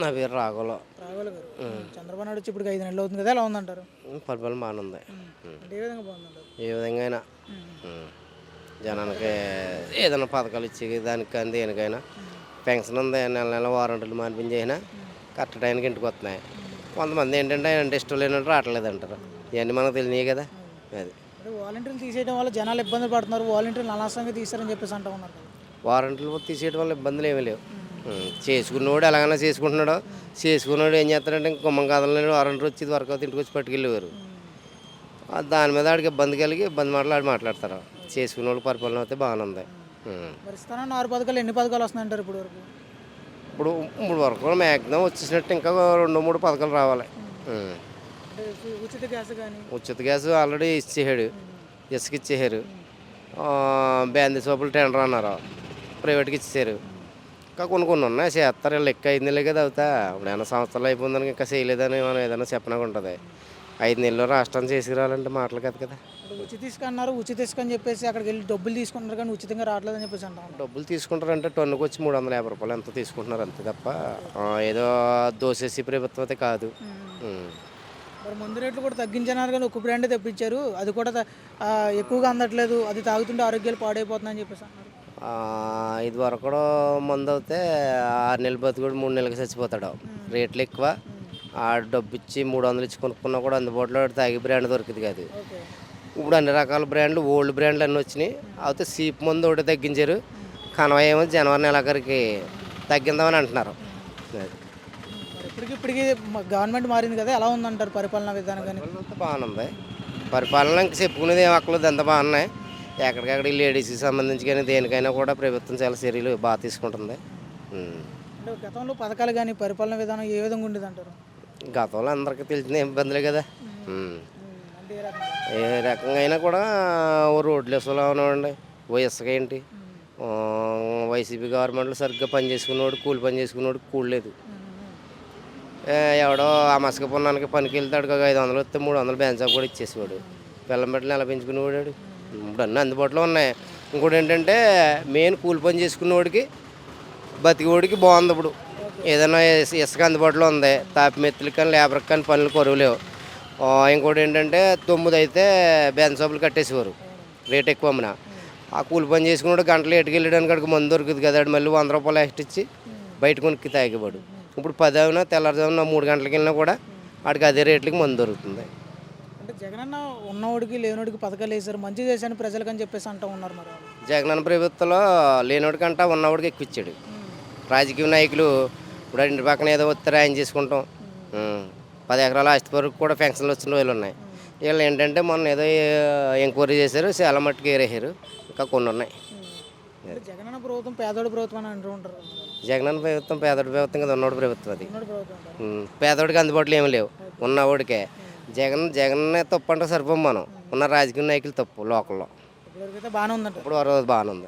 నా పేరు రాఘవలో. రాఘవులు గారు. చంద్రబాబు నాయుడు వచ్చి ఇప్పుడు 5 నెలలు అవుతుంది కదా, ఎలా ఉందంటారు? పరిపాలన బాగానే ఉంది. అంటే ఏ విధంగా బాగుందంటారు? ఏ విధంగా అయినా జనానికి ఏదైనా పథకాలు ఇచ్చే దానికి కానీ దేనికైనా పెన్షన్ ఉంది, నెల నెల వారంటీలు మానిపించేసినా కరెక్ట్ టైంకి ఇంటికి వస్తున్నాయి. కొంతమంది ఏంటంటే అంటే ఇష్టం లేనట్టు రావట్లేదు అంటారు. ఇవన్నీ మనకు తెలియదు కదా. అది అంటే వాలంటీర్లు తీసేయడం వల్ల జనాలు ఇబ్బందులు పడుతున్నారు, వాలంటీర్లు అనవసరంగా తీశారని చెప్పేసి అంటూ ఉన్నారు కదా. వారంటీలు తీసేయడం వల్ల ఇబ్బందులు ఏమీ లేవు. చేసుకున్నవాడు ఎలాగైనా చేసుకుంటున్నాడు. చేసుకున్నాడు ఏం చేస్తాడంటే ఇంక గుమ్మం కదలలేడు. వారంటీ వచ్చి వరకు ఇంటికి వచ్చి పట్టుకెళ్ళేవారు. దాని మీద ఆడికి ఇబ్బంది కలిగి ఇబ్బంది మాట్లాడతారు. చేసుకున్న వాళ్ళు పరిపాలన అయితే బాగానే ఉంది. మరి ఇస్తానన్న 6 పథకాలు ఎన్ని పథకాలు వస్తున్నాయంటారు ఇప్పుడు వరకు? ఇప్పుడు వరకు మ్యాక్సిమం వచ్చేసినట్టు ఇంకా 2-3 పథకాలు రావాలి. అంటే ఉచిత గ్యాస్ కానీ ఉచిత గ్యాస్ ఆల్రెడీ ఇచ్చేసాడు. ఇసుక ఇచ్చేసారు. బ్యాందీ సోపులు టెండర్ అన్నారు, ప్రైవేట్కి ఇచ్చేసారు. ఇంకా కొన్ని ఉన్నాయి చేస్తారు. లెక్క 5 నెలలే కదా అవుతా. ఇప్పుడు ఏమైనా సంవత్సరాలు అయిపోయిందని ఇంకా చేయలేదని మనం ఏదైనా చెప్పినా ఉంటుంది. 5 నెలల్లో రాష్ట్రాన్ని చేసుకురావాలంటే మాటలు కదా. ఉచిత ఇసుక అన్నారు, ఉచిత ఇసుక అని చెప్పేసి అక్కడికి వెళ్ళి డబ్బులు తీసుకుంటారు కానీ ఉచితంగా రావట్లేదని చెప్పేసి అంటారు. డబ్బులు తీసుకుంటారంటే టన్నుకు వచ్చి 350 రూపాయలు ఎంత తీసుకుంటున్నారు అంతే తప్ప ఏదో దోసేసి ప్రభుత్వం అయితే కాదు. మరి మందు రేట్లు కూడా తగ్గించినారు కానీ ఒక బ్రాండ్ తెప్పించారు, అది కూడా ఎక్కువగా అందట్లేదు, అది తాగుతుంటే ఆరోగ్యాలు పాడైపోతున్నాయని చెప్పేసి అన్నారు. ఇది వరకు కూడా మందు అయితే 6 నెలలు బతుకుడు 3 నెలలకి చచ్చిపోతాడు. రేట్లు ఎక్కువ. ఆ డబ్బు ఇచ్చి 300 ఇచ్చి కొనుక్కున్నా కూడా అందుబాటులో తాగి బ్రాండ్ దొరికింది కాదు. ఇప్పుడు అన్ని రకాల బ్రాండ్లు ఓల్డ్ బ్రాండ్లు అన్నీ వచ్చినాయి. అయితే సీప్ మందు ఒకటి తగ్గించారు. కనవ ఏమో జనవరి నెలాఖరికి తగ్గిందామని అంటున్నారు. ఇప్పటికి గవర్నమెంట్ మారింది కదా, ఎలా ఉందంటారు పరిపాలనా విధానం? కానీ అంతా బాగానే ఉంది. పరిపాలన ఇంక చెప్పుకునేది ఏం అక్కర్లేదు, అంత బాగున్నాయి. ఎక్కడికక్కడ లేడీస్కి సంబంధించి కానీ దేనికైనా కూడా ప్రభుత్వం చాలా చర్యలు బాగా తీసుకుంటుంది. అంటే గతంలో పథకాలు కానీ పరిపాలన విధానం ఏ విధంగా ఉండేది అంటారు? గతంలో అందరికీ తెలిసిన ఇబ్బందులే కదా. ఏ రకంగా అయినా కూడా ఓ రోడ్లు వేసేలా ఉన్నామండి, ఓ ఇసుక ఏంటి. వైసీపీ గవర్నమెంట్లో సరిగ్గా పని చేసుకునేవాడు, కూలి పని చేసుకునేవాడు కూడలేదు. ఎవడో ఆ మసక పొన్నానికి పనికి వెళ్తాడు, 500 వస్తే 300 బ్యాన్ కూడా ఇచ్చేసేవాడు. పిల్లం బిడ్డలు ఎలా పెంచుకునేవాడు. ఇప్పుడు అన్నీ అందుబాటులో ఉన్నాయి. ఇంకోటి ఏంటంటే మెయిన్ కూలి పని చేసుకునేవాడికి బతికేవాడికి బాగుంది. ఇప్పుడు ఏదైనా ఇసుక అందుబాటులో ఉంది. తాపి మెత్తులకి కానీ లేబర్కి కానీ పనులు కొరువు లేవు. ఇంకోటి ఏంటంటే 9 అయితే బ్యాన్ షాపులు కట్టేసేవారు రేట్ ఎక్కువ అమ్మిన. ఆ కూలి పని చేసుకున్నాడు గంటలు ఎటుకు వెళ్ళడానికి అక్కడికి మందు దొరుకుతుంది కదా, మళ్ళీ 100 రూపాయలు ఎక్స్ట్రా ఇచ్చి బయట కొనుక్కి తాగేవాడు. ఇప్పుడు 10 అయినా తెల్లారుజామున 3 గంటలకి వెళ్ళినా కూడా వాడికి అదే రేట్లకి మందు దొరుకుతుంది. అంటే జగనన్న ఉన్నవాడికి లేనివాడికి పథకాలు వేశారు, మంచి చేశాను ప్రజలకు అని చెప్పేసి అంటూ ఉన్నారు. మరి జగనన్న ప్రభుత్వంలో లేనివాడికంటా ఉన్నవాడికి ఎక్కువ ఇచ్చాడు. రాజకీయ నాయకులు ఇప్పుడు ఇంటి పక్కన ఏదో వస్తే ఆయన చేసుకుంటాం. 10 ఎకరాల ఆస్తి వరకు కూడా పెన్షన్లు వచ్చిన రోజులు ఉన్నాయి. వీళ్ళు ఏంటంటే మొన్న ఏదో ఎంక్వైరీ చేశారు, చాలా మట్టుకు ఏరేసారు. ఇంకా కొన్ని ఉన్నాయి. జగనన్న ప్రభుత్వం పేదోడి ప్రభుత్వం అని అంటూ ఉంటారు. జగనన్న ప్రభుత్వం పేదోడి ప్రభుత్వం కదా, ఉన్నోడి ప్రభుత్వం అది. పేదోడికి అందుబాటులో ఏమి లేవు, ఉన్నవాడికే. జగన్నే తప్పు అంటే సరిపోం మనం. ఉన్న రాజకీయ నాయకులు తప్పు లోకల్లో. బాగానే ఉందంట. ఇప్పుడు ఆ రోజు బాగానే ఉంది.